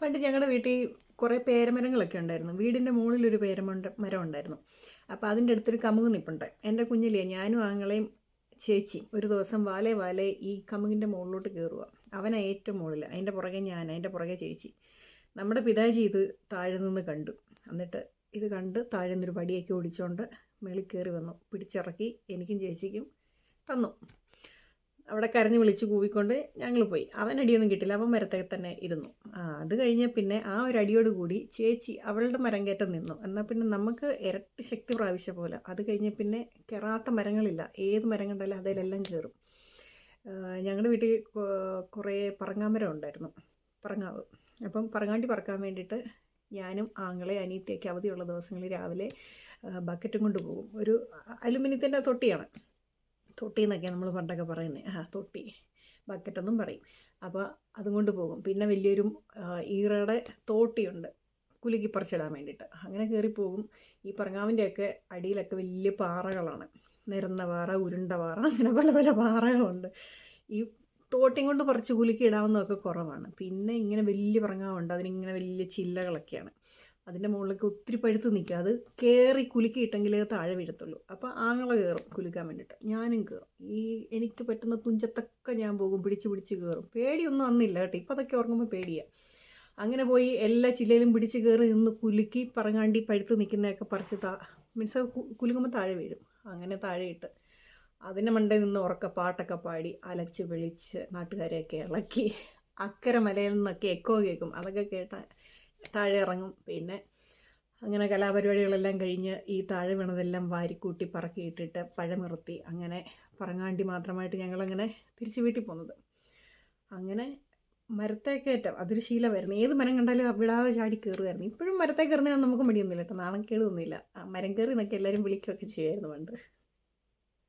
പണ്ട് ഞങ്ങളുടെ വീട്ടിൽ കുറേ പേരമരങ്ങളൊക്കെ ഉണ്ടായിരുന്നു. വീടിൻ്റെ മുകളിലൊരു മരം ഉണ്ടായിരുന്നു. അപ്പോൾ അതിൻ്റെ അടുത്തൊരു കമുക് നിൽപ്പുണ്ട്. എൻ്റെ കുഞ്ഞിലേ ഞാനും ആങ്ങളെയും ചേച്ചിയും ഒരു ദിവസം വാലേ വാലേ ഈ കമുകിൻ്റെ മുകളിലോട്ട് കയറുക. അവനാ ഏറ്റവും മുകളിൽ, അതിൻ്റെ പുറകെ ഞാൻ, അതിൻ്റെ പുറകെ ചേച്ചി. നമ്മുടെ പിതാജി ഇത് താഴെ നിന്ന് കണ്ടു. എന്നിട്ട് ഇത് കണ്ട് താഴെ നിന്നൊരു പടിയൊക്കെ ഓടിച്ചുകൊണ്ട് മേളിൽ കയറി വന്നു. പിടിച്ചിറക്കി എനിക്കും ചേച്ചിക്കും തന്നു. അവിടെ കരഞ്ഞ് വിളിച്ച് കൂവിക്കൊണ്ട് ഞങ്ങൾ പോയി. അവൻ അടിയൊന്നും കിട്ടില്ല, അവൻ മരത്തിൽ തന്നെ ഇരുന്നു. അത് കഴിഞ്ഞ് പിന്നെ ആ ഒരു അടിയോട് കൂടി ചേച്ചി അവളുടെ മരം കയറ്റം നിന്നു. എന്നാൽ പിന്നെ നമുക്ക് ഇരട്ടി ശക്തി പ്രാപിച്ച പോലെ. അത് കഴിഞ്ഞ് പിന്നെ കയറാത്ത മരങ്ങളില്ല, ഏത് മരം കണ്ടാലും അതിലെല്ലാം കയറും. ഞങ്ങളുടെ വീട്ടിൽ കുറേ പറങ്ങാമരം ഉണ്ടായിരുന്നു, പറങ്ങാവ്. അപ്പം പറങ്ങാണ്ടി പറക്കാൻ വേണ്ടിയിട്ട് ഞാനും ആങ്ങളെ അനിയത്തിയൊക്കെ അവധിയുള്ള ദിവസങ്ങളിൽ രാവിലെ ബക്കറ്റും കൊണ്ട് പോകും. ഒരു അലുമിനിയത്തിൻ്റെ തൊട്ടിയാണ്, തൊട്ടി എന്നൊക്കെയാണ് നമ്മൾ പണ്ടൊക്കെ പറയുന്നത്. തൊട്ടി, ബക്കറ്റെന്നും പറയും. അപ്പോൾ അതും കൊണ്ട് പോകും. പിന്നെ വലിയൊരു ഈറയുടെ തോട്ടിയുണ്ട് കുലുക്കി പറിച്ചിടാൻ വേണ്ടിയിട്ട്. അങ്ങനെ കയറിപ്പോകും. ഈ പറങ്ങാവിൻ്റെയൊക്കെ അടിയിലൊക്കെ വലിയ പാറകളാണ്, നിരന്ന പാറ, ഉരുണ്ട പാറ, അങ്ങനെ പല പല പാറകളുണ്ട്. ഈ തോട്ടിയും കൊണ്ട് പറിച്ച് കുലുക്കി ഇടാവുന്നതൊക്കെ കുറവാണ്. പിന്നെ ഇങ്ങനെ വലിയ പറങ്ങാവുണ്ട്, അതിനിങ്ങനെ വലിയ ചില്ലകളൊക്കെയാണ്. അതിൻ്റെ മുകളിലൊക്കെ ഒത്തിരി പഴുത്ത് നിൽക്കുക. അത് കയറി കുലുക്കിയിട്ടെങ്കിലേ താഴെ വീഴത്തുള്ളൂ. അപ്പോൾ ആങ്ങളെ കയറും കുലുക്കാൻ വേണ്ടിയിട്ട്, ഞാനും കയറും. എനിക്ക് പറ്റുന്ന തുഞ്ചത്തൊക്കെ ഞാൻ പോകും, പിടിച്ച് കയറും. പേടിയൊന്നും അന്നില്ല കേട്ടോ, ഇപ്പോൾ അതൊക്കെ ഓർക്കുമ്പോൾ പേടിയാണ്. അങ്ങനെ പോയി എല്ലാ ചില്ലയിലും പിടിച്ച് കയറി നിന്ന് കുലുക്കി പറങ്ങാണ്ടി പഴുത്ത് നിൽക്കുന്നതൊക്കെ പറിച്ച് മീൻസ് കുലുക്കുമ്പോൾ താഴെ വീഴും. അങ്ങനെ താഴെയിട്ട് അതിൻ്റെ മണ്ടയിൽ നിന്ന് ഉറക്ക പാട്ടൊക്കെ പാടി അലച്ച് വിളിച്ച് നാട്ടുകാരെയൊക്കെ ഇളക്കി അക്കരെ മലയിൽ നിന്നൊക്കെ എക്കോ കേൾക്കും. അതൊക്കെ കേട്ടാൽ താഴെ ഇറങ്ങും. പിന്നെ അങ്ങനെ കലാപരിപാടികളെല്ലാം കഴിഞ്ഞ് ഈ താഴെ വീണതെല്ലാം വാരിക്കൂട്ടി പറക്കിയിട്ടിട്ട് പഴമിറത്തി അങ്ങനെ പറങ്ങാണ്ടി മാത്രമായിട്ട് ഞങ്ങളങ്ങനെ തിരിച്ച് വീട്ടിൽ പോകുന്നത്. അങ്ങനെ മരത്തെ കയറ്റം അതൊരു ശീലമായിരുന്നു. ഏത് മരം കണ്ടാലും വിടാതെ ചാടി കയറുമായിരുന്നു. ഇപ്പോഴും മരത്തെ കയറുന്നതിനൊന്നും നമുക്ക് മടിയൊന്നുമില്ല കേട്ടോ, നാണക്കേടൊന്നുമില്ല. മരം കയറി എന്നൊക്കെ എല്ലാവരും വിളിക്കുകയൊക്കെ ചെയ്യുമായിരുന്നു പണ്ട്.